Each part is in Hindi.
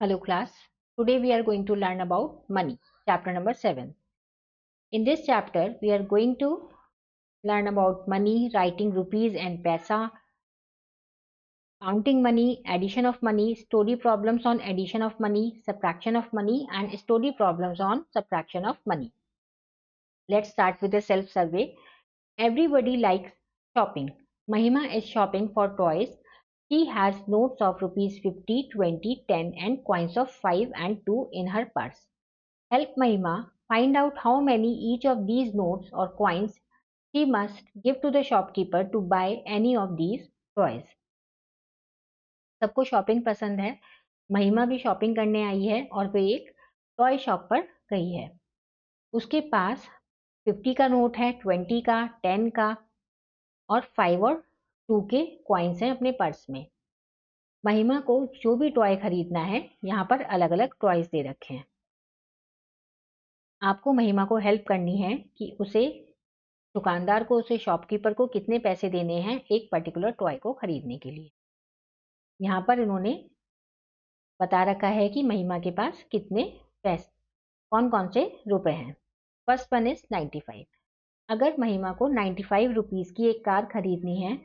Hello class. Today we are going to learn about money, chapter number 7. In this chapter we are going to learn about money, writing rupees and paisa, counting money, addition of money, story problems on addition of money, subtraction of money and story problems on subtraction of money. Let's start with a self-survey. Everybody likes shopping. Mahima is shopping for toys. She has notes of rupees 50, 20, 10 and coins of 5 and 2 in her purse. Help Mahima find out how many each of these notes or coins she must give to the shopkeeper to buy any of these toys. सबको शॉपिंग पसंद है। महिमा भी शॉपिंग करने आई है और वे एक टॉय शॉप पर गई है। उसके पास 50 का नोट है, 20 का, 10 का और 5 और 2 के कॉइन्स हैं अपने पर्स में। महिमा को जो भी टॉय खरीदना है, यहाँ पर अलग अलग टॉयज दे रखे हैं। आपको महिमा को हेल्प करनी है कि उसे दुकानदार को, उसे शॉपकीपर को कितने पैसे देने हैं एक पर्टिकुलर टॉय को खरीदने के लिए। यहाँ पर इन्होंने बता रखा है कि महिमा के पास कितने पैसे, कौन कौन से रुपए हैं। First one is 95। अगर महिमा को 95 रुपीज़ की एक कार खरीदनी है,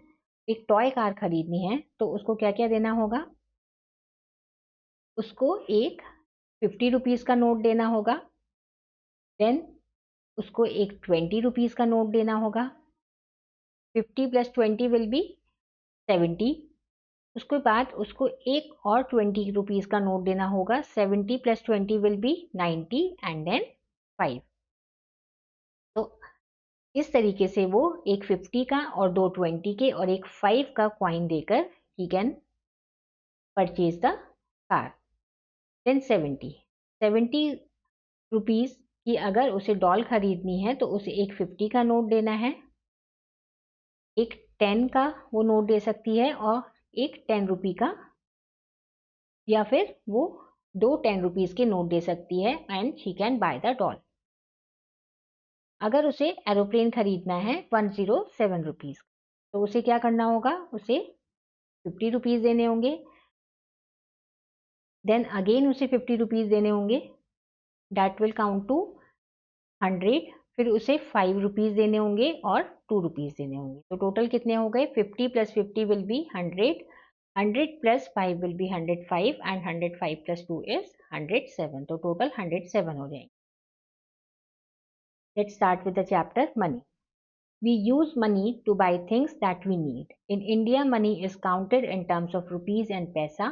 एक टॉय कार खरीदनी है, तो उसको क्या क्या देना होगा? उसको एक 50 रुपीज़ का नोट देना होगा, देन उसको एक 20 रुपीज़ का नोट देना होगा। 50 प्लस 20 विल बी 70। उसके बाद उसको एक और 20 रुपीज़ का नोट देना होगा। 70 plus 20 will be 90 and then 5। तो इस तरीके से वो एक 50 का और दो 20 के और एक 5 का कॉइन देकर ही can purchase the car. Then 70 rupees की अगर उसे डॉल खरीदनी है तो उसे एक 50 का नोट देना है, एक 10 का वो नोट दे सकती है और एक 10 रुपी का, या फिर वो दो 10 रुपीज़ के नोट दे सकती है and she can by the doll. अगर उसे एरोप्लेन खरीदना है 107 रुपीज़, तो उसे क्या करना होगा? उसे 50 रुपीज़ देने होंगे, देन अगेन उसे 50 रुपीज़ देने होंगे, डैट विल काउंट टू 100। फिर उसे 5 रुपीज़ देने होंगे और 2 रुपीज़ देने होंगे। तो टोटल कितने हो गए? 50 plus 50 will be 100, 100 plus 5 will be 105 and 105 plus 2 is 107। तो टोटल 107 हो जाएंगे। Let's start with the chapter money. We use money to buy things that we need. In India, money is counted in terms of rupees and paisa.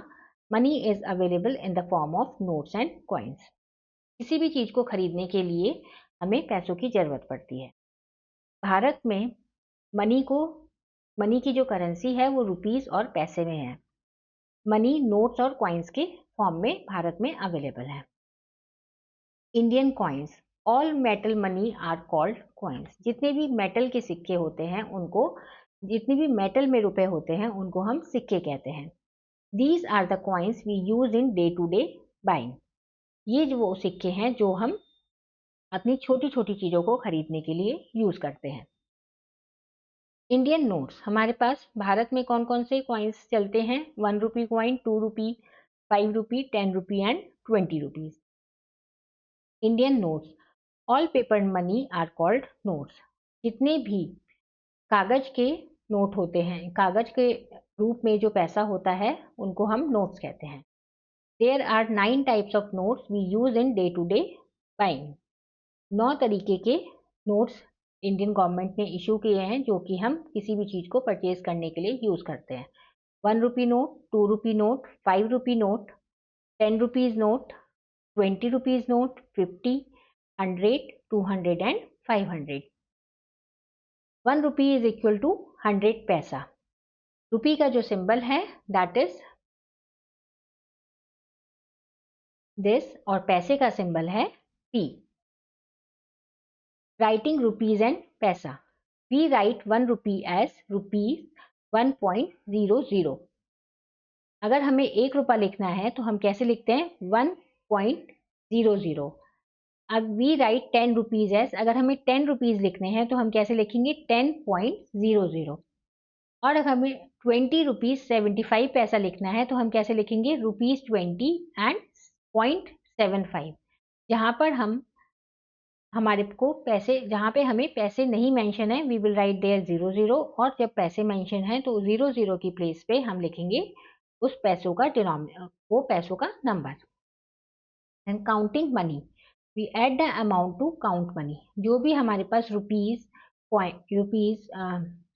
Money is available in the form of notes and coins. किसी भी चीज को खरीदने के लिए हमें पैसों की जरूरत पड़ती है। भारत में मनी की जो करेंसी है वो रुपीस और पैसे में है। मनी नोट्स और कॉइन्स के फॉर्म में भारत में अवेलेबल है। Indian coins, all metal money are called coins. जितने भी मेटल के सिक्के होते हैं उनको, जितने भी मेटल में रुपए होते हैं उनको हम सिक्के कहते हैं। These are the coins we use in day to day buying. ये जो वो सिक्के हैं जो हम अपनी छोटी छोटी चीजों को खरीदने के लिए यूज करते हैं। इंडियन नोट्स, हमारे पास भारत में कौन कौन से कॉइन्स चलते हैं? 1 rupee coin, 2 rupee, 5 rupee, 10 rupee and 20 rupees. Indian notes, all paper money are called notes. जितने भी कागज के नोट होते हैं, कागज के रूप में जो पैसा होता है, उनको हम नोट्स कहते हैं। There are 9 types of notes we use in day to day buying. 9 तरीके के नोट्स इंडियन गवर्नमेंट ने इशू किए हैं जो कि हम किसी भी चीज को परचेज करने के लिए यूज करते हैं। 1 rupee note, 2 rupee note, 5 rupee note, 10 rupees note, 20 rupees note, 50, 100, 200 and 500। 1 rupee is equal to 100 paisa. रुपी का जो सिंबल है दैट इज दिस और पैसे का सिंबल है P। Writing rupees and paisa, we write 1 rupee as rupees 1.00। अगर हमें 1 रुपया लिखना है तो हम कैसे लिखते हैं? 1.00। अब वी राइट 10 रुपीज एज, अगर हमें 10 रुपीज लिखने हैं तो हम कैसे लिखेंगे? 10.00। और अगर हमें 20 रुपीज 75 पैसा लिखना है तो हम कैसे लिखेंगे? Rupees 20 and 0.75। जहाँ पर हमारे को पैसे, जहाँ पे हमें पैसे नहीं मेंशन है, वी विल राइट देयर 00, और जब पैसे मेंशन है तो 00 की प्लेस पे हम लिखेंगे उस पैसों का वो पैसों का नंबर। And counting money, we add the amount to count money. जो भी हमारे पास रुपीज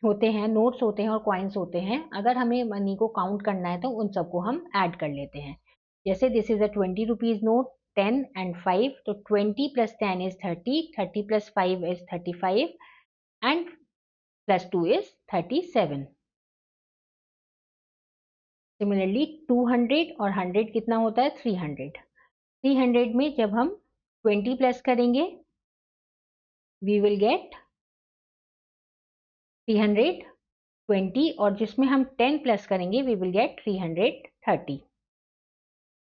होते हैं, नोट्स होते हैं और कॉइन्स होते हैं, अगर हमें मनी को काउंट करना है तो उन सबको हम ऐड कर लेते हैं। जैसे this is a 20 rupees note, 10 and 5, तो 20 plus 10 is 30, 30 plus 5 is 35, and plus 2 is 37। Similarly 200 और 100 कितना होता है? 300। 300 में जब हम 20 प्लस करेंगे, वी विल गेट 320, और जिसमें हम 10 प्लस करेंगे वी विल गेट 330।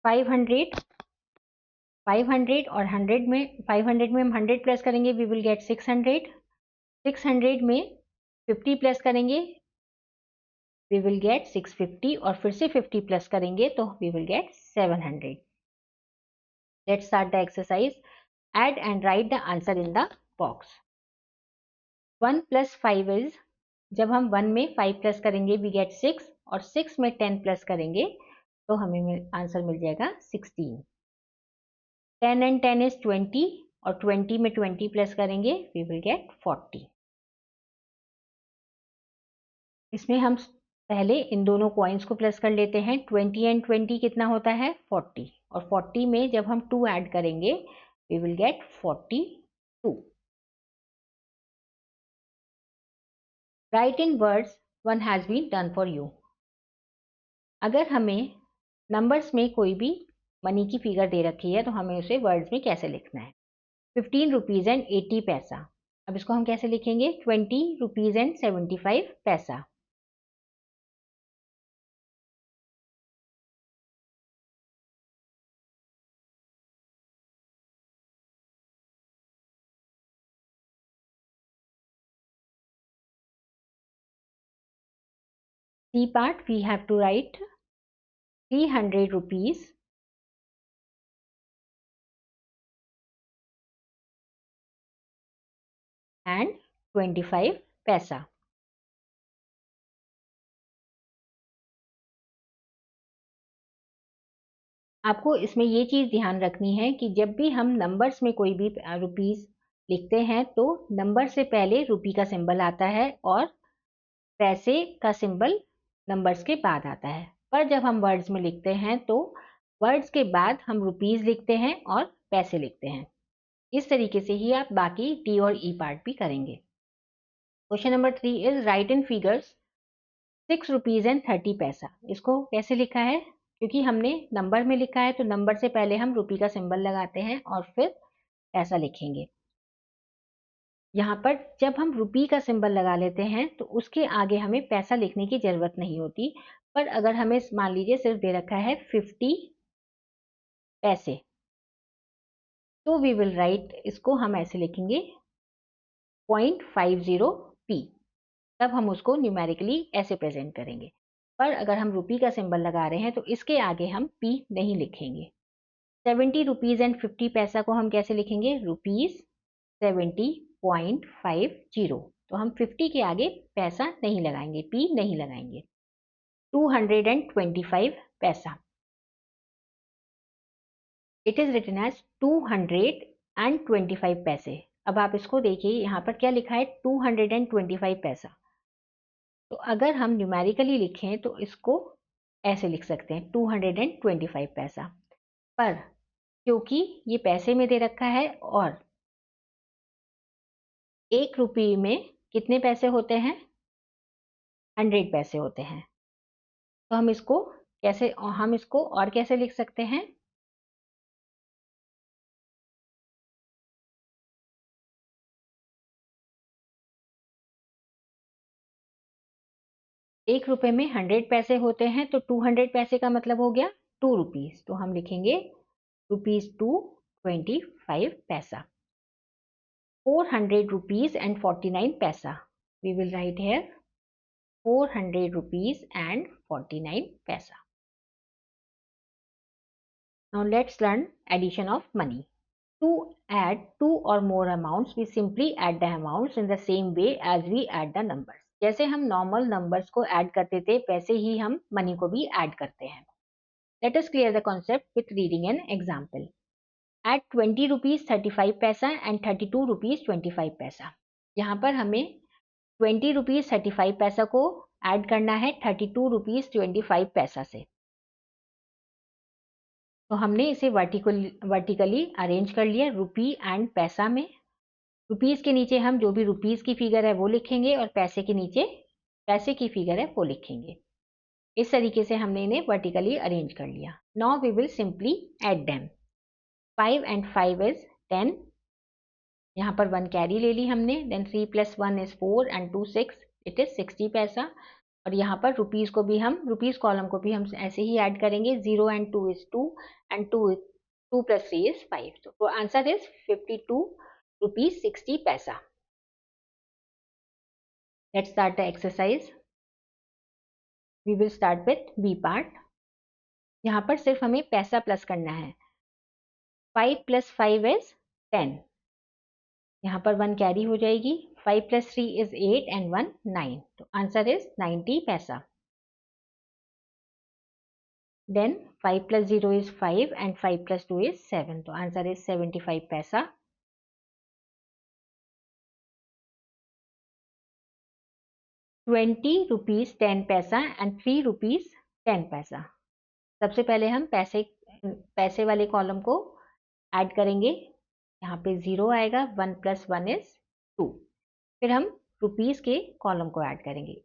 500 500 और 100 में, 500 में हम 100 प्लस करेंगे वी विल गेट 600। 600 में 50 प्लस करेंगे वी विल गेट 650, और फिर से 50 प्लस करेंगे तो we will get 700। Let's start the exercise. Add and write the answer in the box. 1 plus 5 is, जब हम 1 में 5 प्लस करेंगे वी गेट 6, और 6 में 10 प्लस करेंगे तो हमें आंसर मिल जाएगा 16। 10 and 10 is 20, और 20 में 20 प्लस करेंगे वी विल गेट 40। इसमें हम पहले इन दोनों कॉइन्स को प्लस कर लेते हैं। 20 and 20 कितना होता है? 40, और 40 में जब हम 2 ऐड करेंगे we will get 42। Write in words one has been done for you. अगर हमें नंबर्स में कोई भी मनी की फिगर दे रखी है तो हमें उसे वर्ड्स में कैसे लिखना है? 15 रुपीज एंड 80 पैसा। अब इसको हम कैसे लिखेंगे? 20 rupees and 75 paisa. C part, we have to write 300 rupees and 25 paisa. आपको इसमें ये चीज़ ध्यान रखनी है कि जब भी हम नंबर्स में कोई भी रुपीस लिखते हैं तो नंबर से पहले रुपी का सिंबल आता है और पैसे का सिंबल नंबर्स के बाद आता है। पर जब हम वर्ड्स में लिखते हैं तो वर्ड्स के बाद हम रुपीस लिखते हैं और पैसे लिखते हैं। इस तरीके से ही आप बाकी टी और ई पार्ट भी करेंगे। Question number 3 is right in figures 6 rupees and 30 पैसा। इसको कैसे लिखा है? क्योंकि हमने नंबर में लिखा है तो नंबर से पहले हम रुपी का सिंबल लगाते हैं और फिर पैसा लिखेंगे। यहाँ पर जब हम रुपी का सिंबल लगा लेते हैं तो उसके आगे हमें पैसा लिखने की जरूरत नहीं होती। पर अगर हमें मान लीजिए सिर्फ दे रखा है 50 पैसे, तो वी विल राइट, इसको हम ऐसे लिखेंगे 0.50p। तब हम उसको न्यूमेरिकली ऐसे प्रेजेंट करेंगे। पर अगर हम रुपी का सिंबल लगा रहे हैं तो इसके आगे हम p नहीं लिखेंगे। 70 रुपीज एंड 50 पैसा को हम कैसे लिखेंगे? रुपीज 70.50। तो हम 50 के आगे पैसा नहीं लगाएंगे, p नहीं लगाएंगे। 225 पैसा, इट इज रिटन एज 225 पैसे। अब आप इसको देखिए, यहाँ पर क्या लिखा है? 225 पैसा। तो अगर हम न्यूमेरिकली लिखें तो इसको ऐसे लिख सकते हैं 225 पैसा। पर क्योंकि ये पैसे में दे रखा है और 1 रुपये में कितने पैसे होते हैं? 100 पैसे होते हैं। तो हम इसको और कैसे लिख सकते हैं? एक रुपए में 100 पैसे होते हैं तो 200 पैसे का मतलब हो गया 2 रुपीज। तो हम लिखेंगे रुपीज 225 पैसा। 400 rupees and 49 paisa, we will write here 400 rupees and 49 paisa. Now let's learn addition of money. To add two or more amounts, we simply add the amounts in the same way as we add the numbers. जैसे हम normal numbers को add करते थे, वैसे ही हम money को भी add करते हैं. Let us clear the concept with reading an example. Add 20 rupees 35 पैसा and 32 rupees 25 पैसा. यहाँ पर हमें 20 rupees 35 पैसा को add करना है 32 rupees 25 पैसा से. तो हमने इसे वर्टिकली अरेंज कर लिया रुपी एंड पैसा में. रुपीस के नीचे हम जो भी रुपीस की फिगर है वो लिखेंगे और पैसे के नीचे पैसे की फिगर है वो लिखेंगे. इस तरीके से हमने इन्हें वर्टिकली अरेंज कर लिया. Now we will simply add them. 5 and 5 is 10. यहाँ पर 1 कैरी ले ली हमने. Then 3 + 1 is 4 and 2 6. It is 60 paisa. और यहाँ पर रुपीस को भी हम रुपीस कॉलम को भी हम ऐसे ही ऐड करेंगे. 0 and 2 is 2 and 2 + 3 is 5. तो आंसर इज 52 rupees 60 पैसा. Let's start the exercise. We will start with B part. यहाँ पर सिर्फ हमें पैसा प्लस करना है. 5 + 5 is 10. यहाँ पर 1 कैरी हो जाएगी. 5 + 3 is 8 and 1 9. तो आंसर इज 90 पैसा. Then 5 + 0 is 5 and 5 + 2 is 7. तो आंसर इज 75 पैसा. 20 rupees 10 पैसा and 3 rupees 10 पैसा. सबसे पहले हम पैसे वाले कॉलम को ऐड करेंगे. यहाँ पे 0 आएगा. 1 + 1 is 2. फिर हम रुपीस के कॉलम को ऐड करेंगे.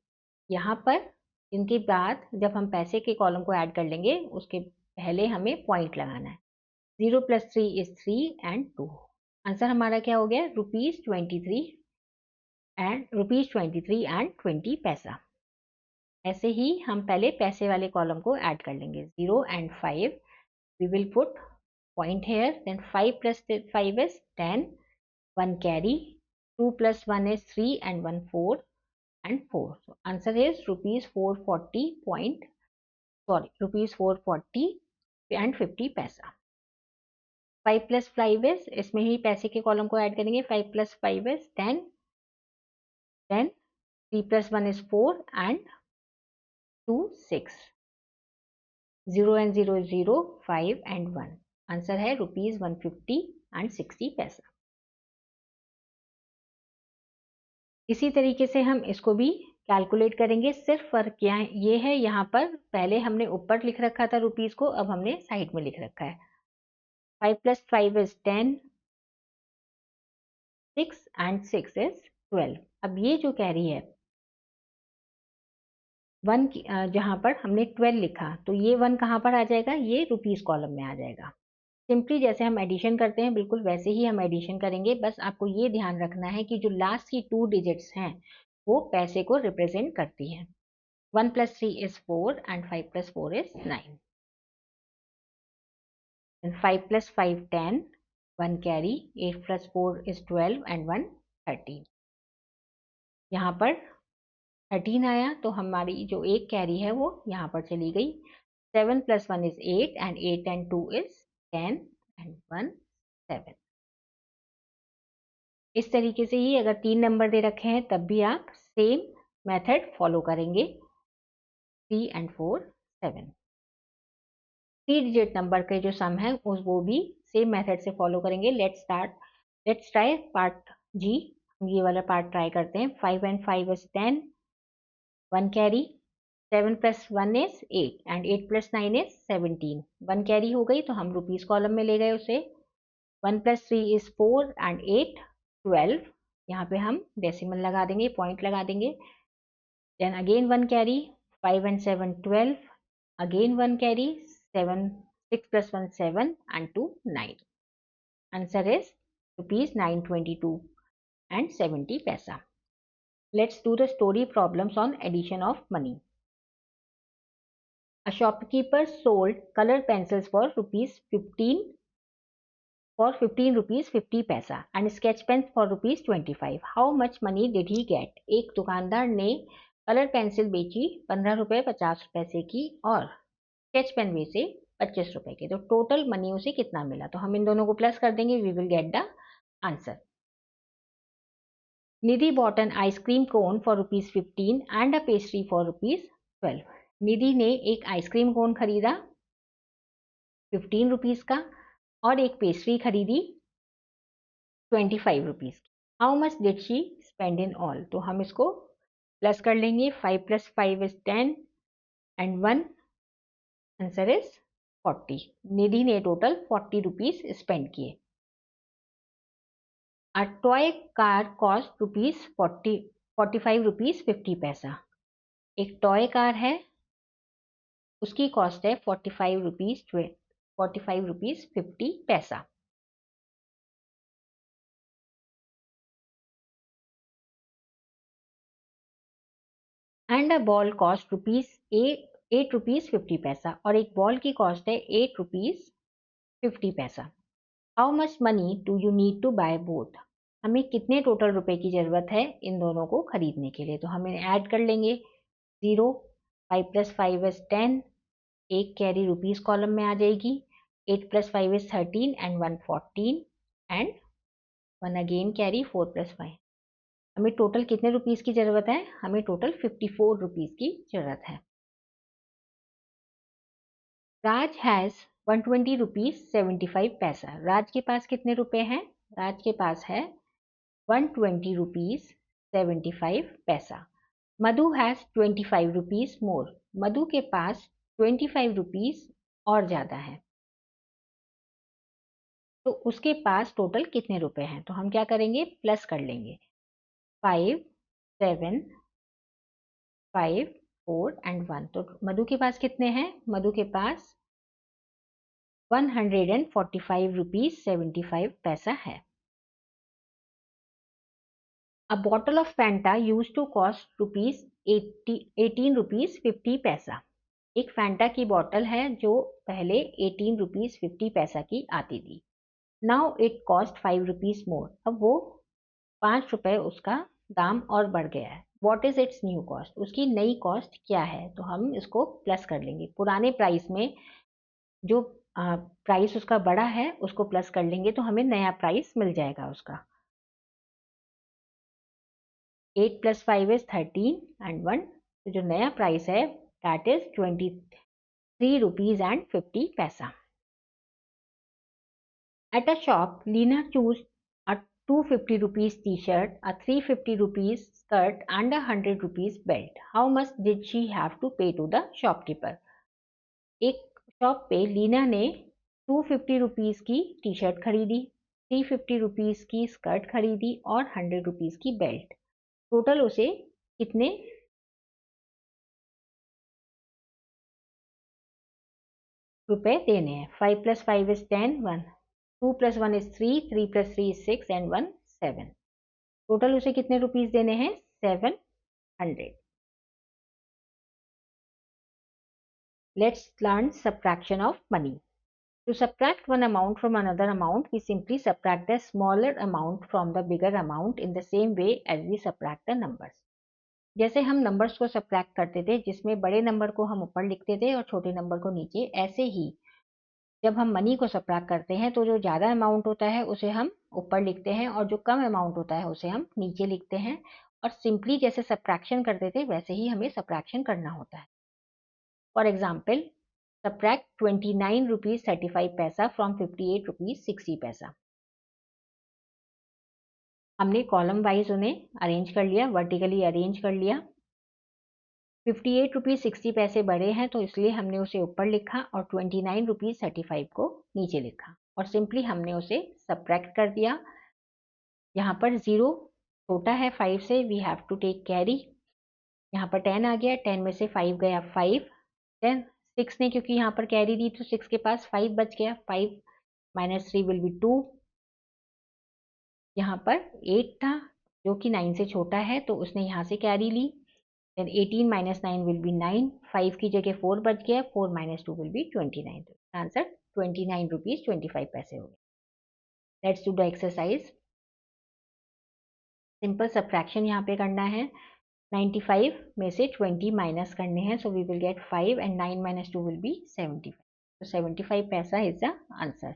यहाँ पर इनके बाद जब हम पैसे के कॉलम को ऐड कर लेंगे उसके पहले हमें पॉइंट लगाना है. 0 + 3 is 3 and 2. आंसर हमारा क्या हो गया? रुपीस 23 and 20 पैसा. ऐसे ही हम पहले पैसे वाले कॉलम को ऐड कर लेंगे. 0 and 5. We will put point here. Then 5 + 5 is 10. 1 carry. 2 + 1 is 3 and 1 4 and 4. So answer is rupees 440 and 50 पैसा. 5 + 5 is, इसमें ही पैसे के कॉलम को ऐड करेंगे. 5 + 5 is 10. Then 3 + 1 is 4 and 2 6. 0 and 0 is 0, 5 and 1. Answer है रुपीस 150 and 60 पैसा. इसी तरीके से हम इसको भी कैलकुलेट करेंगे. सिर्फ फर्क ये है, यहाँ पर पहले हमने ऊपर लिख रखा था रुपीस को, अब हमने साइड में लिख रखा है. 5 + 5 is 10. 6 and 6 is 12. अब ये जो कैरी है 1 जहाँ पर हमने 12 लिखा, तो ये 1 कहाँ पर आ जाएगा? ये रुपीस कॉलम में आ जाएगा. सिंपली जैसे हम एडिशन करते हैं बिल्कुल वैसे ही हम एडिशन करेंगे. बस आपको ये ध्यान रखना है कि जो लास्ट की 2 डिजिट्स हैं वो पैसे को रिप्रेजेंट करती हैं. 1 + 3 is 4 and 5 + 4 is 9. And 5 + 5 10. 1 carry. 8 + 4 is 12 and 1 13. यहाँ पर 13 आया तो हमारी जो एक कैरी है वो यहाँ पर चली गई. 7 + 1 is 8 and 8 and 2 is 10 and 1 7. इस तरीके से ही अगर 3 नंबर दे रखे हैं तब भी आप सेम मेथड फॉलो करेंगे. 3 and 4 7. 3 डिजिट नंबर के जो सम है वो भी सेम मेथड से फॉलो करेंगे. लेट्स ट्राई पार्ट जी. हम ये वाला पार्ट ट्राई करते हैं. 5 and 5 is 10. 1 carry. 7 + 1 is 8 and 8 + 9 is 17. 1 carry हो गई तो हम रुपीस कॉलम में ले गए उसे. 1 + 3 is 4 and 8 12. यहाँ पे हम डेसिमल लगा देंगे, पॉइंट लगा देंगे. Then again 1 carry. 5 and 7 12. Again 1 carry. 6 + 1 7 and 2 9. Answer is rupees 922 and 70 पैसा. Let's do the story problems on addition of money. A shopkeeper sold color pencils for 15 rupees 50 पैसा and sketch pens for rupees 25. How much money did he get? एक दुकानदार ने कलर पेंसिल बेची 15 रुपए 50 पैसे की और स्केच पेन बेचे ₹25 के। तो टोटल मनी उसे कितना मिला, तो हम इन दोनों को प्लस कर देंगे, we will get the answer. Nidhi bought an ice cream cone for ₹15 and a pastry for ₹12। निधि ने एक आइसक्रीम कोन खरीदा 15 रुपीज का और एक पेस्ट्री खरीदी 25 रुपीज की। How much did she spend in all, तो हम इसको प्लस कर लेंगे, 5 + 5 is 10 and 1 आंसर इज 40। निधि ने टोटल 40 रुपीज स्पेंड किए। A toy car cost ₹45.50। एक टॉय कार है, उसकी कॉस्ट है 45 रुपीज 50 पैसा। एंड अ बॉल कॉस्ट ₹8.50, और एक बॉल की कॉस्ट है ₹8.50। How much money do you need to buy both, हमें कितने टोटल रुपए की जरूरत है इन दोनों को खरीदने के लिए, तो हम इन्हें ऐड कर लेंगे। 0, 5 + 5 is 10, एक कैरी रुपीज कॉलम में आ जाएगी। 8 + 5 is 13 and 1 14 and 1 again carry. 4 + 5, हमें टोटल कितने रुपीस की जरूरत है, हमें टोटल 54 रुपीस की जरूरत है। राज हैज 120 रुपीज 75 पैसा, राज के पास कितने रुपए हैं, राज के पास है 120 रुपीज 75 पैसा। मधु हैज 25 रुपीज मोर, मधु के पास 25 रुपीज और ज्यादा है, तो उसके पास टोटल कितने रुपए हैं, तो हम क्या करेंगे, प्लस कर लेंगे। 5, 7, 5, 4 and 1, तो मधु के पास कितने हैं, मधु के पास 145 रुपीज 75 पैसा है। A bottle of Fanta used to cost rupees 18 rupees 50 पैसा, एक फैंटा की बॉटल है जो पहले 18 रुपीज 50 पैसा की आती थी। Now it cost 5 rupees more, अब वो 5 रुपए उसका दाम और बढ़ गया है। What is it's new cost, उसकी नई कॉस्ट क्या है, तो हम इसको प्लस कर लेंगे। पुराने प्राइस में जो प्राइस उसका बड़ा है उसको प्लस कर लेंगे, तो हमें नया प्राइस मिल जाएगा उसका। 8 + 5 is 13 and 1, तो जो नया प्राइस है दैट इज 23 रुपीज एंड 50 पैसा। At a shop, Lena chose a 250 rupees t-shirt, a 350 rupees skirt and a 100 rupees belt. How much did she have to pay to the shopkeeper? एक शॉप पे लीना ने 250 रुपीज की टी शर्ट खरीदी, 350 रुपीज की स्कर्ट खरीदी और 100 रुपीज की बेल्ट। टोटल उसे कितने रुपए देने हैं। 5 + 5 is 10, 1, 2 + 1 is 3, 3 + 3 is 6 and 1 7। Total उसे कितने रुपीस देने हैं, 700। Let's learn subtraction of money. To subtract one amount from another amount, we simply subtract the smaller amount from the bigger amount in the same way as we subtract the numbers. जैसे हम नंबर्स को सब्ट्रैक्ट करते थे, जिसमें बड़े नंबर को हम ऊपर लिखते थे और छोटे नंबर को नीचे, ऐसे ही जब हम मनी को सब्ट्रैक्ट करते हैं तो जो ज़्यादा अमाउंट होता है उसे हम ऊपर लिखते हैं और जो कम अमाउंट होता है उसे हम नीचे लिखते हैं, और सिंपली जैसे सब्ट्रैक्शन करते थे वैसे ही हमें सब्ट्रैक्शन करना होता है। फॉर एग्जाम्पल, सब्ट्रैक्ट 29 रुपीज 35 पैसा फ्रॉम 58 रुपीज 60 पैसा। हमने कॉलम वाइज उन्हें अरेंज कर लिया, वर्टिकली अरेंज कर लिया। 58 रुपीज 60 पैसे बड़े हैं तो इसलिए हमने उसे ऊपर लिखा और 29 रुपीज 35 को नीचे लिखा, और सिंपली हमने उसे सब्ट्रैक्ट कर दिया। यहाँ पर 0 छोटा है 5 से, we have to take carry. यहाँ पर 10 आ गया, 10 में से 5 गया 5, देन 6 ने क्योंकि यहाँ पर कैरी दी तो 6 के पास 5 बच गया, 5 - 3 विल बी 2। यहाँ पर 8 था जो कि 9 से छोटा है तो उसने यहाँ से कैरी ली, देन 18 - 9 विल बी 9, 5 की जगह 4 बच गया, 4 - 2 विल बी 29। आंसर 29 रुपीज 25 पैसे हो गए। Let's do the exercise. Simple subtraction यहाँ पे करना है। 95 में से 20 माइनस करने हैं, so we will get 5 and 9 - 2 will be 75। तो 75 पैसा इज द आंसर।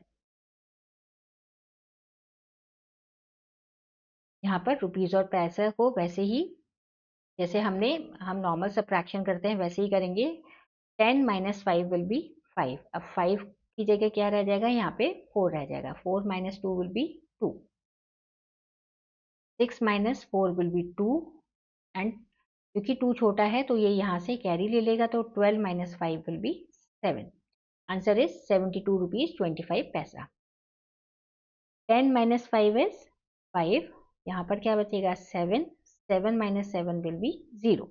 यहाँ पर रुपीज और पैसा को वैसे ही जैसे हम नॉर्मल सब्ट्रैक्शन करते हैं वैसे ही करेंगे। 10 माइनस 5 विल बी 5। अब 5 की जगह क्या रह जाएगा, यहाँ पे 4 रह जाएगा। 4 minus 2 will B 2। 6 minus 4 will be 2 and क्योंकि 2 छोटा है तो ये यहाँ से कैरी ले लेगा, तो 12 minus 5 will be 7। Answer is 72 rupees 25 पैसा। 10 माइनस 5 इज 5। यहाँ पर क्या बचेगा 7। 7 माइनस 7 विल बी 0।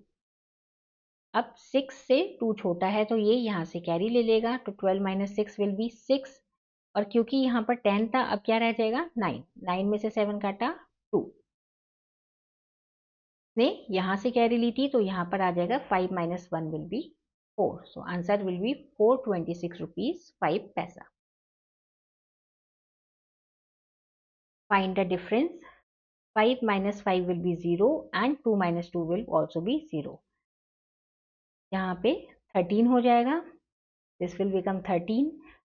अब 6 से 2 छोटा है तो ये यहाँ से कैरी ले लेगा, तो 12 माइनस 6 विल बी 6। और क्योंकि यहाँ पर 10 था अब क्या रह जाएगा 9। 9 में से 7 काटा 2। ने यहाँ से कैरी ली थी तो यहाँ पर आ जाएगा 5 minus 1 will be 4। So answer will be 426 rupees 5 पैसा। Find the difference. 5 minus 5 will be 0 and 2 minus 2 will also be 0। यहाँ पे 13 हो जाएगा, this will become 13।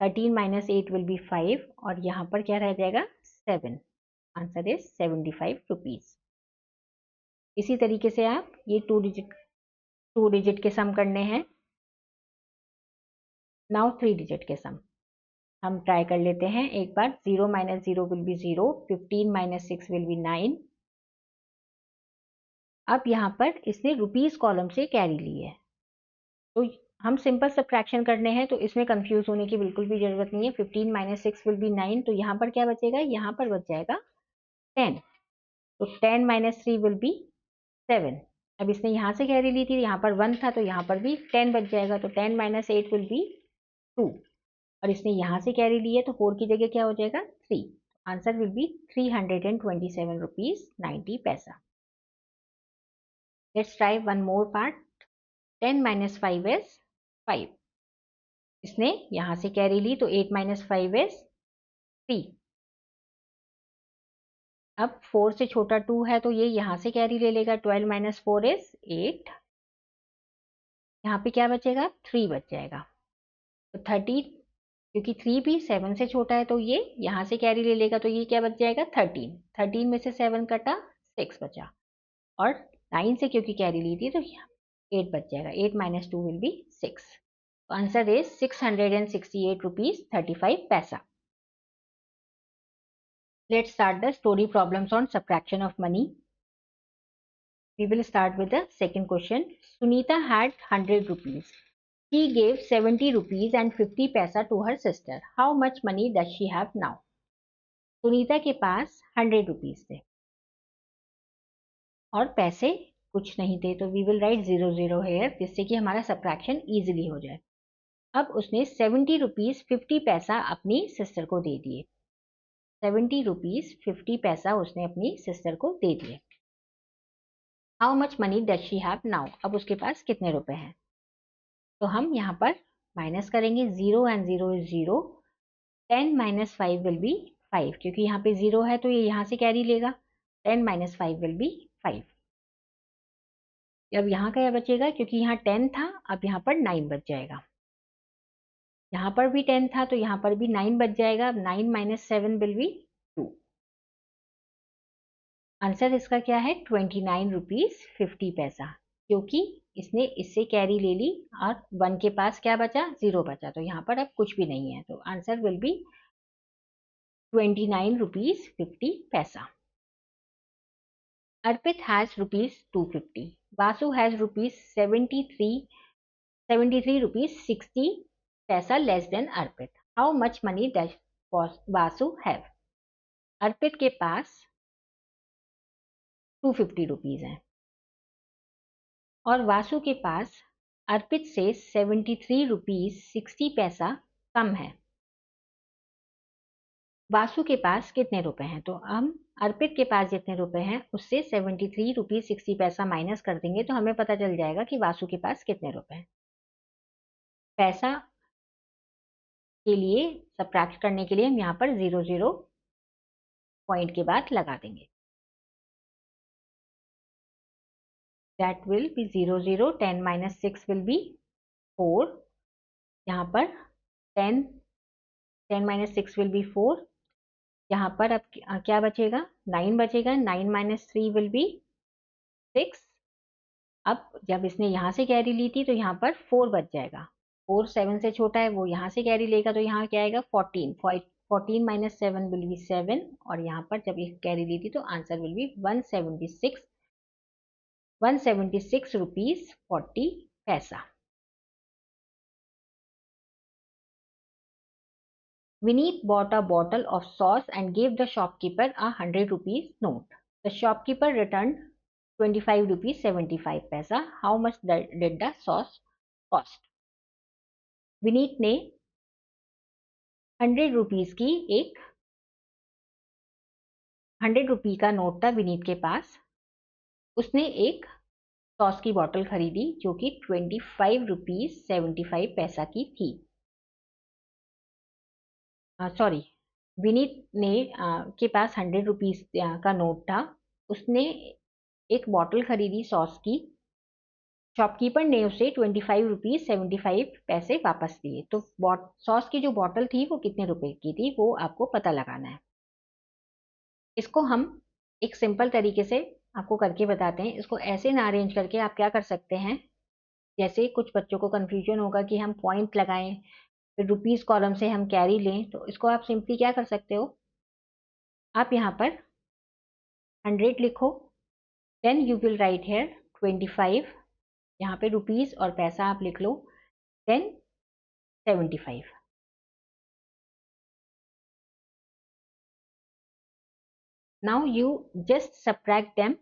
13 minus 8 will be 5 और यहाँ पर क्या रह जाएगा 7। Answer is 75 rupees. इसी तरीके से आप ये टू डिजिट के सम करने हैं। नाउ 3 डिजिट के सम हम ट्राई कर लेते हैं एक बार। 0 minus 0 will be 0। 15 minus 6 will be 9। अब यहाँ पर इसने रुपीज कॉलम से कैरी ली है, तो हम सिंपल सब्ट्रैक्शन करने हैं तो इसमें कंफ्यूज होने की बिल्कुल भी जरूरत नहीं है। 15 माइनस 6 विल बी 9, तो यहाँ पर क्या बचेगा, यहाँ पर बच जाएगा 10। तो 10 माइनस 3 विल बी 7। अब इसने यहाँ से कैरी ली थी, यहाँ पर 1 था तो यहाँ पर भी 10 बच जाएगा, तो 10 माइनस 8 विल बी 2। और इसने यहाँ से कैरी ली है तो 4 की जगह क्या हो जाएगा 3। आंसर विल बी 327 रुपीज 90 पैसा। Let's try one more part. 10 minus 5 is 5। इसने यहां से कैरी ली तो 8 माइनस 5 इज 3। अब 4 से छोटा 2 है तो ये यहां से कैरी ले लेगा। 12 माइनस 4 इज 8। यहाँ पे क्या बचेगा 3 बच जाएगा। तो 30, क्योंकि 3 भी 7 से छोटा है तो ये यहां से कैरी ले लेगा, तो ये क्या बच जाएगा 13। 13 में से 7 कटा 6 बचा, और 9 से क्योंकि कैरी ली थी तो 8 बच जाएगा। 8 minus 2 will B 6। Answer is 668 rupees 35 पैसा। Let's start the story problems on subtraction of money. We will start with the second question. Sunita had 100 rupees. She gave 70 rupees and 50 paisa to her sister. How much money does she have now? Sunita के पास 100 रुपीज थे और पैसे कुछ नहीं थे, तो वी विल राइट 00 हेयर, जिससे कि हमारा सब्ट्रैक्शन इजीली हो जाए। अब उसने 70 रुपीज 50 पैसा अपनी सिस्टर को दे दिए। 70 रुपीज 50 पैसा उसने अपनी सिस्टर को दे दिए। How much money does she have now? अब उसके पास कितने रुपए हैं? तो हम यहाँ पर माइनस करेंगे। 0 and 0 is 0। 10 minus 5 will be 5, क्योंकि यहाँ पे 0 है तो ये यहाँ से कैरी लेगा। 10 माइनस 5 विल बी 5। अब यहाँ क्या बचेगा, क्योंकि यहाँ 10 था अब यहाँ पर 9 बच जाएगा। यहाँ पर भी 10 था तो यहाँ पर भी 9 बच जाएगा। अब 9 माइनस 7 विल बी 2। आंसर इसका क्या है 29 रुपीज 50 पैसा, क्योंकि इसने इससे कैरी ले ली और 1 के पास क्या बचा 0 बचा, तो यहाँ पर अब कुछ भी नहीं है। तो आंसर विल बी 29 रुपीज 50 पैसा। Arpit has rupees 250। Vasu has rupees 73 rupees 60 पैसा less than Arpit. How much money does Vasu have? Arpit के पास 250 रुपीज है और वासु के पास अर्पित से 73 रुपीज 60 पैसा कम है। वासु के पास कितने रुपए हैं? तो हम अर्पित के पास जितने रुपए हैं उससे 73 रुपीज 60 पैसा माइनस कर देंगे तो हमें पता चल जाएगा कि वासु के पास कितने रुपए हैं। पैसा के लिए सब्ट्रैक्ट करने के लिए हम यहाँ पर 00 पॉइंट के बाद लगा देंगे। That will be 00। 10 minus 6 will be 4। यहाँ पर 10, 10 minus 6 will be 4. यहाँ पर अब क्या बचेगा, 9 बचेगा. 9 minus 3 will be 6. अब जब इसने यहाँ से कैरी ली थी तो यहाँ पर 4 बच जाएगा. 4 7 से छोटा है, वो यहाँ से कैरी लेगा तो यहाँ क्या आएगा 14. 14 minus 7 will be 7. और यहाँ पर जब ये कैरी ली थी तो आंसर will be 176 रुपीज 40 पैसा. Vineet bought a bottle of sauce and gave the shopkeeper a 100 rupees note. The shopkeeper returned 25 rupees 75 paisa. How much did the sauce cost? Vineet ने 100 रुपीज की 100 रुपी का नोट था विनीत के पास. उसने एक सॉस की बोतल खरीदी जो कि 25 रुपीज 75 पैसा की थी. सॉरी, विनीत ने के पास 100 रुपीज का नोट था. उसने एक बॉटल खरीदी सॉस की. शॉपकीपर ने उसे 25 रुपीज 75 पैसे वापस दिए. तो सॉस की जो बॉटल थी वो कितने रुपए की थी वो आपको पता लगाना है. इसको हम एक सिंपल तरीके से आपको करके बताते हैं. इसको ऐसे ना अरेंज करके आप क्या कर सकते हैं, जैसे कुछ बच्चों को कंफ्यूजन होगा कि हम पॉइंट लगाएं फिर रुपीज कॉलम से हम कैरी लें. तो इसको आप सिंपली क्या कर सकते हो, आप यहाँ पर 100 लिखो, then you will write here 25. यहाँ पे रुपीज और पैसा आप लिख लो, then 75. Now you just subtract them.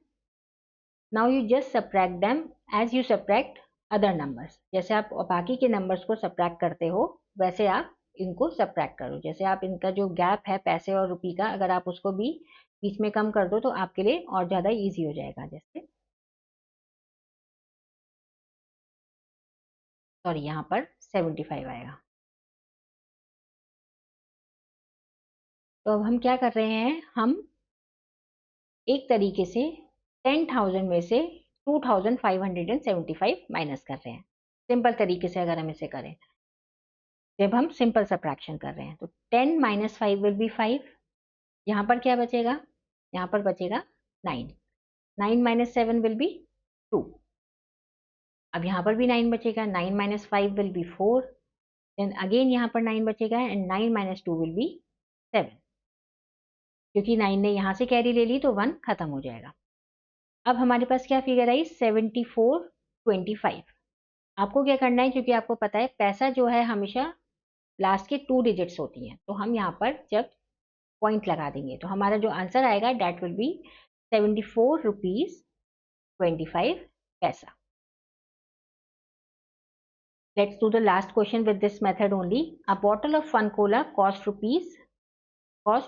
Now you just subtract them as you subtract other numbers. जैसे आप बाकी के नंबर्स को सब्ट्रैक्ट करते हो वैसे आप इनको सब्ट्रैक्ट करो. जैसे आप इनका जो गैप है पैसे और रुपी का, अगर आप उसको भी बीच में कम कर दो तो आपके लिए और ज़्यादा इजी हो जाएगा. जैसे सॉरी, यहाँ पर 75 आएगा. तो अब हम क्या कर रहे हैं, हम एक तरीके से 10,000 में से 2,575 माइनस कर रहे हैं. सिंपल तरीके से अगर हम इसे करें, जब हम सिंपल सब्ट्रैक्शन कर रहे हैं तो 10 minus 5 will be 5. यहाँ पर क्या बचेगा, यहाँ पर बचेगा 9. 9 minus 7 will be 2. अब यहाँ पर भी 9 बचेगा. 9 minus 5 will be 4. Then again यहाँ पर 9 बचेगा एंड 9 minus 2 will be 7. क्योंकि 9 ने यहाँ से कैरी ले ली तो 1 खत्म हो जाएगा. अब हमारे पास क्या फिगर आई, 7425. आपको क्या करना है, क्योंकि आपको पता है पैसा जो है हमेशा लास्ट के 2 डिजिट्स होती हैं, तो हम यहाँ पर जब पॉइंट लगा देंगे तो हमारा जो आंसर आएगा डेट विल बी 74 रुपीज 25 पैसा. Let's do the last question with this method only. A bottle of Fun Cola cost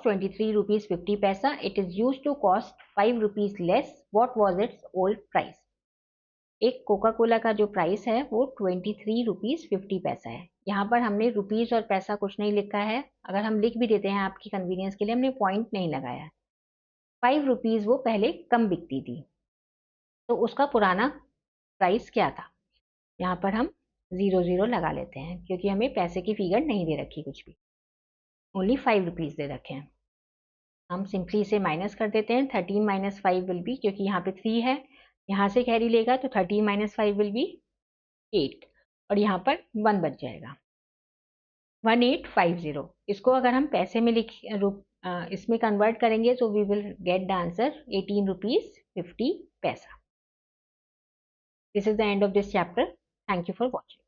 23 rupees 50 paisa. It is used to cost 5 rupees less. What was its old price? एक कोका कोला का जो प्राइस है वो 23 रुपीज 50 पैसा है. यहाँ पर हमने रुपीज और पैसा कुछ नहीं लिखा है. अगर हम लिख भी देते हैं आपकी कन्वीनियंस के लिए, हमने पॉइंट नहीं लगाया. 5 रुपीज वो पहले कम बिकती थी, तो उसका पुराना प्राइस क्या था. यहाँ पर हम 00 लगा लेते हैं क्योंकि हमें पैसे की फिगर नहीं दे रखी कुछ भी, ओनली 5 रुपीज दे रखे हैं. हम सिंपली इसे माइनस कर देते हैं. 13 minus 5 विल बी, क्योंकि यहाँ पे 3 है, यहाँ से कैरी लेगा तो 13 minus 5 विल बी 8 और यहाँ पर 1 बच जाएगा 1850. इसको अगर हम पैसे में इसमें कन्वर्ट करेंगे तो we will get the answer 18 rupees 50 paisa. This is the end of this chapter. Thank you for watching.